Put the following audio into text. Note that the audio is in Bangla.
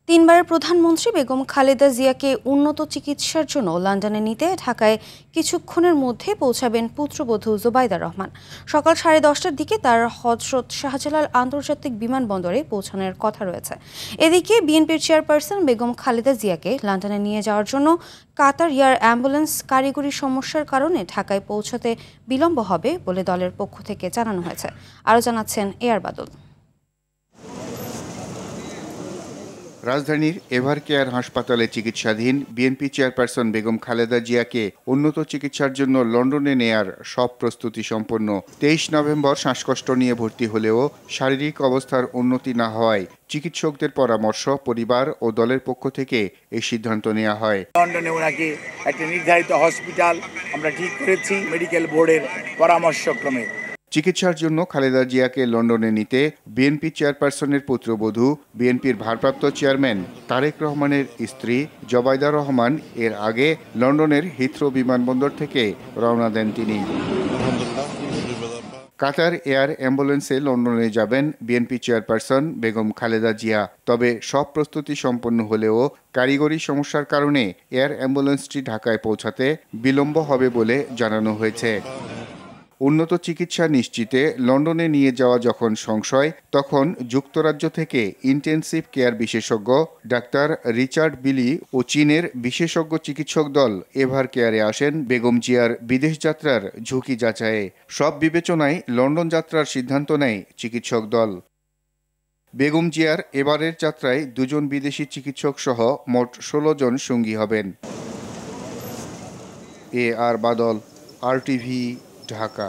তিনবারের প্রধানমন্ত্রী বেগম খালেদা জিয়াকে উন্নত চিকিৎসার জন্য লন্ডনে নিতে ঢাকায় কিছুক্ষণের মধ্যে পৌঁছাবেন পুত্রবধূ জোবাইদা রহমান। সকাল 10:30টার দিকে তার হযরত শাহজালাল আন্তর্জাতিক বিমানবন্দরে পৌঁছানোর কথা রয়েছে। এদিকে বিএনপির চেয়ারপারসন বেগম খালেদা জিয়াকে লন্ডনে নিয়ে যাওয়ার জন্য কাতার এয়ার অ্যাম্বুলেন্স কারিগরি সমস্যার কারণে ঢাকায় পৌঁছাতে বিলম্ব হবে বলে দলের পক্ষ থেকে জানানো হয়েছে। আরও জানাচ্ছেন এয়ার বাদল। রাজধানীর এভারকেয়ার হাসপাতালে চিকিৎসাধীন বিএনপি চেয়ারপারসন বেগম খালেদা জিয়াকে উন্নত চিকিৎসার জন্য লন্ডনে নেয়ার সব প্রস্তুতি সম্পন্ন। 23 নভেম্বর শ্বাসকষ্ট নিয়ে ভর্তি হলেও শারীরিক অবস্থার উন্নতি না হওয়ায় চিকিৎসকদের পরামর্শ, পরিবার ও দলের পক্ষ থেকে এই সিদ্ধান্ত নেওয়া হয়। লন্ডনে ওনাকে একটা নির্ধারিত হসপিটাল আমরা ঠিক করেছি মেডিকেল বোর্ডের পরামর্শক্রমে। চিকিৎসার জন্য খালেদা জিয়াকে লন্ডনে নিতে বিএনপি চেয়ারপারসনের পুত্রবধূ বিএনপির ভারপ্রাপ্ত চেয়ারম্যান তারেক রহমানের স্ত্রী জোবাইদা রহমান এর আগে লন্ডনের হিথ্রো বিমানবন্দর থেকে রওনা দেন তিনি। কাতার এয়ার অ্যাম্বুলেন্সে লন্ডনে যাবেন বিএনপি চেয়ারপারসন বেগম খালেদা জিয়া। তবে সব প্রস্তুতি সম্পন্ন হলেও কারিগরি সমস্যার কারণে এয়ার অ্যাম্বুলেন্সটি ঢাকায় পৌঁছাতে বিলম্ব হবে বলে জানানো হয়েছে। উন্নত চিকিৎসা নিশ্চিতে লন্ডনে নিয়ে যাওয়া যখন সংশয়, তখন যুক্তরাজ্য থেকে ইন্টেনসিভ কেয়ার বিশেষজ্ঞ ডাক্তার রিচার্ড বিলি ও চীনের বিশেষজ্ঞ চিকিৎসক দল এভার কেয়ারে আসেন বেগম জিয়ার বিদেশ যাত্রার ঝুঁকি যাচাইয়ে। সব বিবেচনায় লন্ডন যাত্রার সিদ্ধান্ত নেয় চিকিৎসক দল। বেগম জিয়ার এবারের যাত্রায় 2 জন বিদেশি চিকিৎসক সহ মোট 16 জন সঙ্গী হবেন। এ আর বাদল, RTV, ঢাকা।